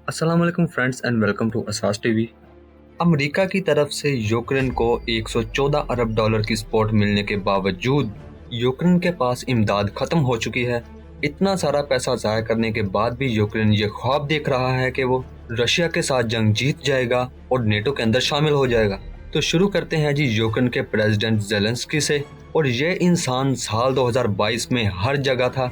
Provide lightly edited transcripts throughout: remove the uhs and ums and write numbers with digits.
अस्सलाम वालेकुम friends and welcome to Asas TV. America की तरफ से यूक्रेन को 114 अरब डॉलर की सपोर्ट मिलने के बावजूद यूक्रेन के पास इमदाद खत्म हो चुकी है। इतना सारा पैसा ज़ाया करने के बाद भी यूक्रेन ये ख्वाब देख रहा है कि वो रशिया के साथ जंग जीत जाएगा और नेटो के अंदर शामिल हो जाएगा। तो शुरू करते हैं जी यूक्रेन के प्रेसिडेंट ज़ेलेंस्की से। और ये इंसान साल 2022 में हर जगह था,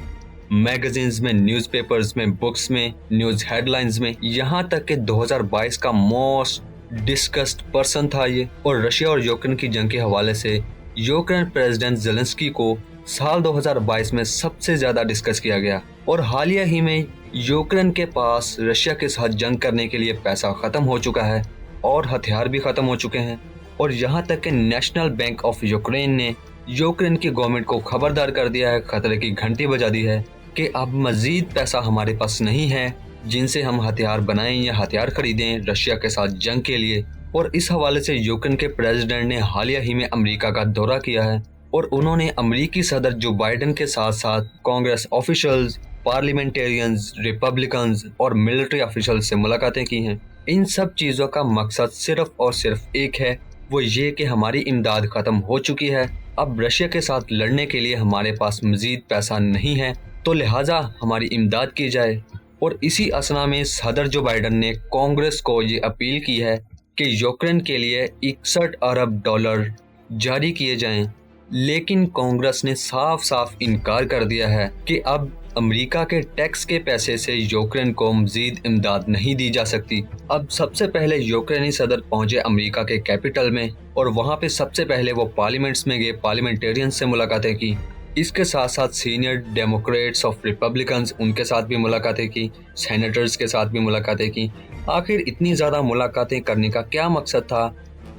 मैगजीन्स में, न्यूज़पेपर्स में, बुक्स में, न्यूज़ हेडलाइंस में, यहाँ तक कि 2022 का मोस्ट डिस्कस्ड पर्सन था ये। और रशिया और यूक्रेन की जंग के हवाले से यूक्रेन प्रेसिडेंट ज़ेलेंस्की को साल 2022 में सबसे ज़्यादा डिस्कस किया गया। और हालिया ही में यूक्रेन के पास रशिया के साथ जंग करने के लिए पैसा ख़त्म हो चुका है और हथियार भी ख़त्म हो चुके हैं। और यहाँ तक कि नेशनल बैंक ऑफ यूक्रेन ने यूक्रेन की गवर्नमेंट को खबरदार कर दिया है, खतरे की घंटी बजा दी है कि अब मज़ीद पैसा हमारे पास नहीं है जिनसे हम हथियार बनाएं या हथियार खरीदें रशिया के साथ जंग के लिए। और इस हवाले से यूक्रेन के प्रेसिडेंट ने हालिया ही में अमेरिका का दौरा किया है और उन्होंने अमेरिकी सदर जो बाइडेन के साथ साथ कांग्रेस ऑफिशियल्स, पार्लियामेंटेरियंस, रिपब्लिकन्स और मिलिट्री ऑफिशियल्स से मुलाकातें की हैं। इन सब चीज़ों का मकसद सिर्फ और सिर्फ एक है, वो ये कि हमारी इमदाद ख़त्म हो चुकी है। अब रशिया के साथ लड़ने के लिए हमारे पास मज़ीद पैसा नहीं है, तो लिहाजा हमारी इमदाद की जाए। और इसी असना में सदर जो बाइडेन ने कांग्रेस को ये अपील की है कि यूक्रेन के लिए 61 अरब डॉलर जारी किए जाएं। लेकिन कांग्रेस ने साफ साफ इनकार कर दिया है कि अब अमेरिका के टैक्स के पैसे से यूक्रेन को मज़ीद इमदाद नहीं दी जा सकती। अब सबसे पहले यूक्रेनी सदर पहुंचे अमेरिका के कैपिटल में और वहां पे सबसे पहले वो पार्लियामेंट्स में गए, पार्लियामेंटेरियंस से मुलाकातें की। इसके साथ साथ सीनियर डेमोक्रेट्स ऑफ रिपब्लिकन्स, उनके साथ भी मुलाकातें की, सेनेटर्स के साथ भी मुलाकातें की। आखिर इतनी ज़्यादा मुलाकातें करने का क्या मकसद था?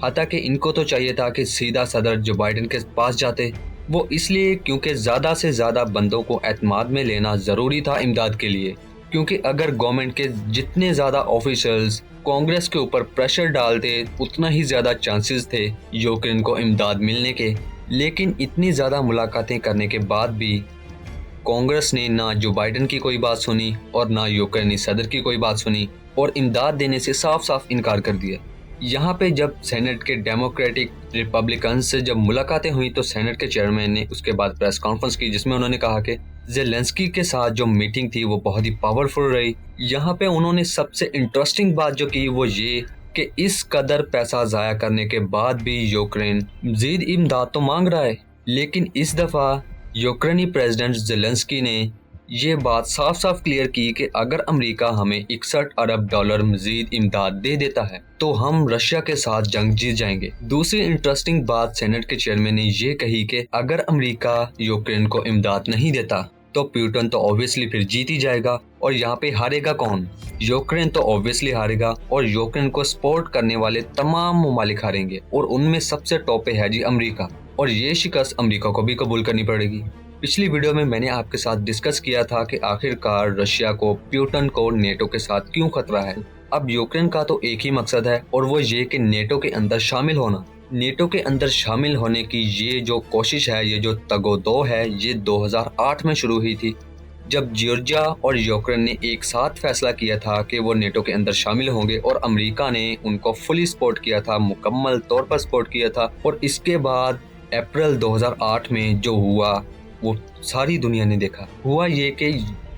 हालांकि इनको तो चाहिए था कि सीधा सदर जो बाइडेन के पास जाते, वो इसलिए क्योंकि ज़्यादा से ज़्यादा बंदों को एतमाद में लेना ज़रूरी था इमदाद के लिए। क्योंकि अगर गवर्नमेंट के जितने ज़्यादा ऑफिशियल्स कांग्रेस के ऊपर प्रेशर डालते, उतना ही ज़्यादा चांसेस थे यूक्रेन को इमदाद मिलने के। लेकिन इतनी ज़्यादा मुलाकातें करने के बाद भी कांग्रेस ने ना जो बाइडेन की कोई बात सुनी और ना यूक्रेनी सदर की कोई बात सुनी और इमदाद देने से साफ साफ इनकार कर दिया। यहाँ पे जब सेनेट के डेमोक्रेटिक रिपब्लिकन से जब मुलाकातें हुई तो सेनेट के चेयरमैन ने उसके बाद प्रेस कॉन्फ्रेंस की, जिसमें उन्होंने कहा कि ज़ेलेंस्की के साथ जो मीटिंग थी वो बहुत ही पावरफुल रही। यहाँ पे उन्होंने सबसे इंटरेस्टिंग बात जो की वो ये कि इस कदर पैसा ज़ाया करने के बाद भी यूक्रेन मज़ीद इमदाद तो मांग रहा है, लेकिन इस दफ़ा यूक्रेनी प्रेसिडेंट ज़ेलेंस्की ने ये बात साफ साफ क्लियर की कि अगर अमेरिका हमें 61 अरब डॉलर मज़ीद इमदाद दे देता है तो हम रशिया के साथ जंग जीत जाएंगे। दूसरी इंटरेस्टिंग बात सेनेट के चेयरमैन ने ये कही कि अगर अमेरिका यूक्रेन को इमदाद नहीं देता तो पुतिन तो ऑब्वियसली फिर जीत ही जाएगा। और यहाँ पे हारेगा कौन? यूक्रेन तो ऑब्वियसली हारेगा और यूक्रेन को सपोर्ट करने वाले तमाम ममालिक हारेंगे और उनमें सबसे टॉप पे है जी अमेरिका। और ये शिकस्त अमेरिका को भी कबूल करनी पड़ेगी। पिछली वीडियो में मैंने आपके साथ डिस्कस किया था कि आखिरकार रशिया को, पुतिन को नेटो के साथ क्यों खतरा है। अब यूक्रेन का तो एक ही मकसद है और वो ये कि नेटो के अंदर शामिल होना। नेटो के अंदर शामिल होने की ये जो कोशिश है, ये जो तगोदो है, ये 2008 में शुरू हुई थी जब जॉर्जिया और यूक्रेन ने एक साथ फैसला किया था कि वो नेटो के अंदर शामिल होंगे और अमेरिका ने उनको फुली सपोर्ट किया था, मुकम्मल तौर पर सपोर्ट किया था। और इसके बाद अप्रैल 2008 में जो हुआ वो सारी दुनिया ने देखा। हुआ ये कि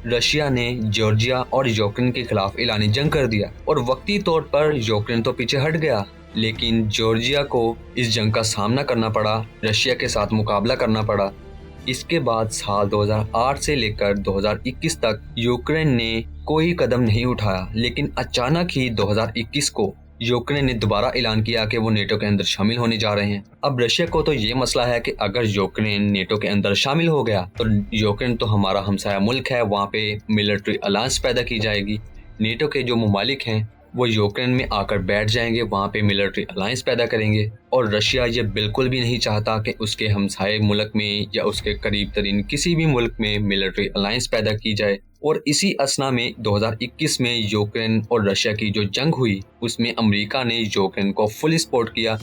रशिया ने जॉर्जिया और यूक्रेन के खिलाफ ऐलानी जंग कर दिया और वक्ती तौर पर यूक्रेन तो पीछे हट गया, लेकिन जॉर्जिया को इस जंग का सामना करना पड़ा, रशिया के साथ मुकाबला करना पड़ा। इसके बाद साल 2008 से लेकर 2021 तक यूक्रेन ने कोई कदम नहीं उठाया, लेकिन अचानक ही 2021 को यूक्रेन ने दोबारा ऐलान किया कि वो नेटो के अंदर शामिल होने जा रहे हैं। अब रशिया को तो ये मसला है कि अगर यूक्रेन नेटो के अंदर शामिल हो गया तो यूक्रेन तो हमारा हमसाया मुल्क है, वहाँ पे मिलिट्री अलायंस पैदा की जाएगी। नेटो के जो ममालिक हैं वो यूक्रेन में आकर बैठ जाएंगे, वहाँ पे मिलिट्री अलायंस पैदा करेंगे। और रशिया ये बिल्कुल भी नहीं चाहता कि उसके हमसाये मुल्क में या उसके करीब तरीन किसी भी मुल्क में मिलिट्री अलायंस पैदा की जाए। और इसी असना में 2021 में यूक्रेन और रशिया की जो जंग हुई उसमें अमेरिका ने यूक्रेन को फुली सपोर्ट किया।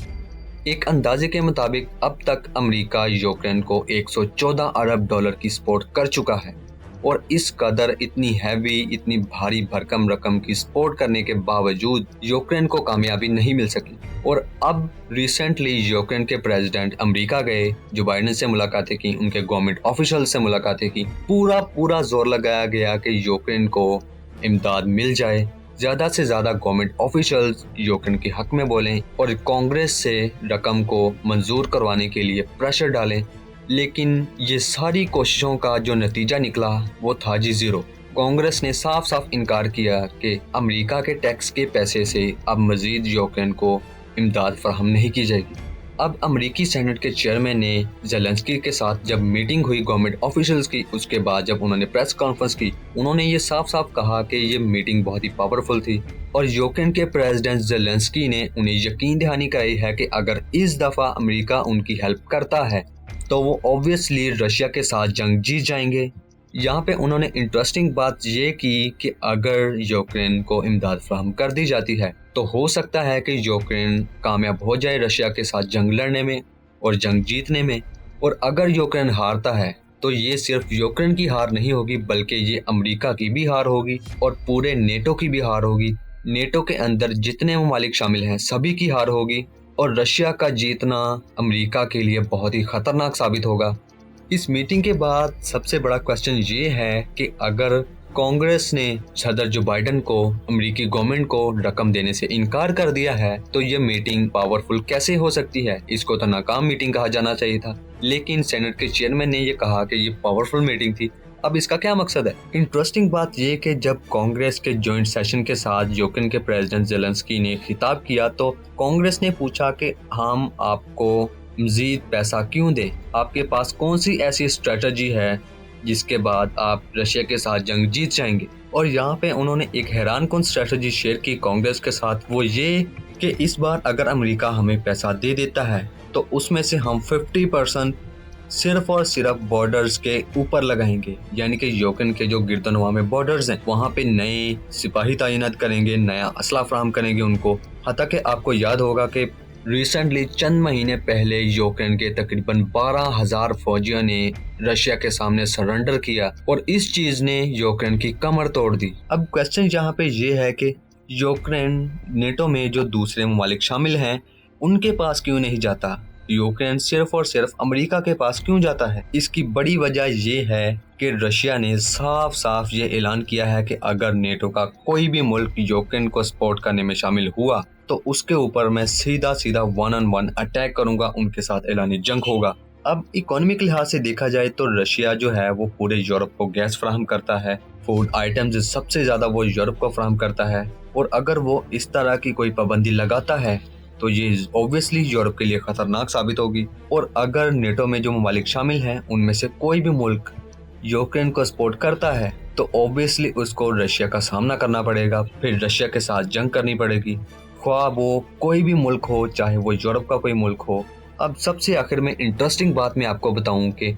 एक अंदाजे के मुताबिक अब तक अमेरिका यूक्रेन को 114 अरब डॉलर की सपोर्ट कर चुका है। اور اس قدر اتنی ہیوی اتنی بھاری بھرکم رقم کی سپورٹ کرنے کے باوجود یوکرین کو کامیابی نہیں مل سکی۔ اور اب ریسنٹلی یوکرین کے پریزیڈنٹ امریکہ گئے، جو بائیڈن سے ملاقاتیں کی، ان کے گورنمنٹ آفیشل سے ملاقاتیں کی، پورا زور لگایا گیا کہ یوکرین کو امداد مل جائے، زیادہ سے زیادہ گورنمنٹ آفیشلز یوکرین کے حق میں بولیں اور کانگریس سے رقم کو منظور کروانے کے لیے پریشر ڈالیں۔ لیکن یہ ساری کوششوں کا جو نتیجہ نکلا وہ تھا جی زیرو۔ کانگریس نے صاف انکار کیا کہ امریکہ کے ٹیکس کے پیسے سے اب مزید یوکرین کو امداد فراہم نہیں کی جائے گی۔ اب امریکی سینٹ کے چیئرمین نے زیلنسکی کے ساتھ جب میٹنگ ہوئی گورنمنٹ آفیشلز کی، اس کے بعد جب انہوں نے پریس کانفرنس کی، انہوں نے یہ صاف کہا کہ یہ میٹنگ بہت ہی پاورفل تھی اور یوکرین کے پریزیڈنٹ زیلنسکی نے انہیں یقین دہانی کرائی ہے کہ اگر اس دفعہ امریکہ ان کی ہیلپ کرتا ہے تو وہ اوبویسلی رشیا کے ساتھ جنگ جیت جائیں گے۔ یہاں پہ انہوں نے انٹرسٹنگ بات یہ کی کہ اگر یوکرین کو امداد فراہم کر دی جاتی ہے تو ہو سکتا ہے کہ یوکرین کامیاب ہو جائے رشیا کے ساتھ جنگ لڑنے میں اور جنگ جیتنے میں، اور اگر یوکرین ہارتا ہے تو یہ صرف یوکرین کی ہار نہیں ہوگی بلکہ یہ امریکہ کی بھی ہار ہوگی اور پورے نیٹو کی بھی ہار ہوگی۔ نیٹو کے اندر جتنے ممالک شامل ہیں سبھی کی ہار ہوگی اور رشیا کا جیتنا امریکہ کے لیے بہت ہی خطرناک ثابت ہوگا۔ اس میٹنگ کے بعد سب سے بڑا کوسچن یہ ہے کہ اگر کانگریس نے صدر جو بائیڈن کو امریکی گورنمنٹ کو رقم دینے سے انکار کر دیا ہے تو یہ میٹنگ پاورفل کیسے ہو سکتی ہے؟ اس کو تو ناکام میٹنگ کہا جانا چاہیے تھا، لیکن سینٹ کے چیئرمین نے یہ کہا کہ یہ پاورفل میٹنگ تھی۔ اب اس کا کیا مقصد ہے؟ انٹرسٹنگ بات یہ کہ جب کانگریس کے جوائنٹ سیشن کے ساتھ یوکرین کے پریزیڈنٹ زیلنسکی نے خطاب کیا تو کانگریس نے پوچھا کہ ہم آپ کو مزید پیسہ کیوں دیں؟ آپ کے پاس کون سی ایسی اسٹریٹجی ہے جس کے بعد آپ رشیا کے ساتھ جنگ جیت جائیں گے؟ اور یہاں پہ انہوں نے ایک حیران کن اسٹریٹجی شیئر کی کانگریس کے ساتھ، وہ یہ کہ اس بار اگر امریکہ ہمیں پیسہ دے دیتا ہے تو اس میں سے ہم 50% صرف اور صرف بارڈرز کے اوپر لگائیں گے، یعنی کہ یوکرین کے جو گرد و نواح میں بارڈرز ہیں وہاں پہ نئے سپاہی تعینات کریں گے، نیا اسلحہ فراہم کریں گے ان کو۔ حتیٰ کہ آپ کو یاد ہوگا کہ ریسنٹلی چند مہینے پہلے یوکرین کے تقریباً 12,000 فوجیوں نے رشیا کے سامنے سرنڈر کیا اور اس چیز نے یوکرین کی کمر توڑ دی۔ اب کوسچن یہاں پہ یہ ہے کہ یوکرین نیٹو میں جو دوسرے ممالک شامل ہیں ان کے پاس کیوں نہیں جاتا؟ یوکرین صرف اور صرف امریکہ کے پاس کیوں جاتا ہے؟ اس کی بڑی وجہ یہ ہے کہ رشیا نے صاف یہ اعلان کیا ہے کہ اگر نیٹو کا کوئی بھی ملک یوکرین کو سپورٹ کرنے میں شامل ہوا تو اس کے اوپر میں سیدھا 1 on 1 اٹیک کروں گا، ان کے ساتھ اعلان جنگ ہوگا۔ اب اکانومی لحاظ سے دیکھا جائے تو رشیا جو ہے وہ پورے یورپ کو گیس فراہم کرتا ہے، فوڈ آئٹمز سب سے زیادہ وہ یورپ کو فراہم کرتا ہے، اور اگر وہ اس طرح کی کوئی پابندی لگاتا ہے تو یہ اوبویسلی یورپ کے لیے خطرناک ثابت ہوگی۔ اور اگر نیٹو میں جو ممالک شامل ہیں ان میں سے کوئی بھی ملک یوکرین کو سپورٹ کرتا ہے تو اوبویسلی اس کو رشیا کا سامنا کرنا پڑے گا، پھر رشیا کے ساتھ جنگ کرنی پڑے گی، خواہ وہ کوئی بھی ملک ہو، چاہے وہ یورپ کا کوئی ملک ہو۔ اب سب سے آخر میں انٹرسٹنگ بات میں آپ کو بتاؤں کہ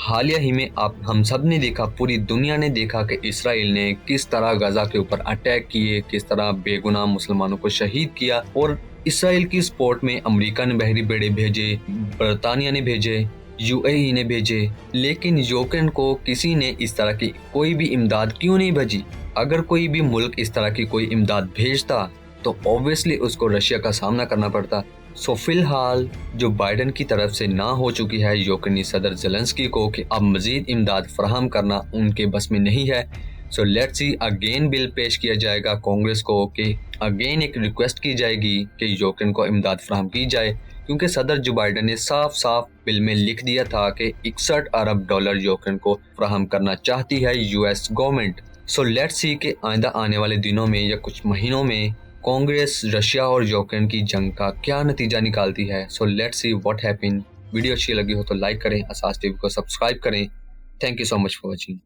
حالیہ ہی میں ہم سب نے دیکھا، پوری دنیا نے دیکھا کہ اسرائیل نے کس طرح غزہ کے اوپر اٹیک کیے، کس طرح بے گناہ مسلمانوں کو شہید کیا، اور اسرائیل کی سپورٹ میں امریکہ نے بحری بیڑے بھیجے، برطانیہ نے بھیجے، UAE نے بھیجے، لیکن یوکرین کو کسی نے اس طرح کی کوئی بھی امداد کیوں نہیں بھیجی؟ اگر کوئی بھی ملک اس طرح کی کوئی امداد بھیجتا تو اوبویسلی اس کو رشیا کا سامنا کرنا پڑتا۔ سو فی الحال جو بائیڈن کی طرف سے نہ ہو چکی ہے یوکرینی صدر زیلنسکی کو کہ اب مزید امداد فراہم کرنا ان کے بس میں نہیں ہے، سو لیٹس سی اگین بل پیش کیا جائے گا کانگریس کو کہ اگین ایک ریکویسٹ کی جائے گی کہ یوکرین کو امداد فراہم کی جائے، کیونکہ صدر جو بائیڈن نے صاف بل میں لکھ دیا تھا کہ $61 ارب یوکرین کو فراہم کرنا چاہتی ہے US government. So let's see کہ آئندہ آنے والے دنوں میں یا کچھ مہینوں میں کانگریس رشیا اور یوکرین کی جنگ کا کیا نتیجہ نکالتی ہے۔ So let's see what happen. Video اچھی لگی ہو تو لائک کریں، اساس ٹی وی کو سبسکرائب کریں۔ Thank you so much for watching.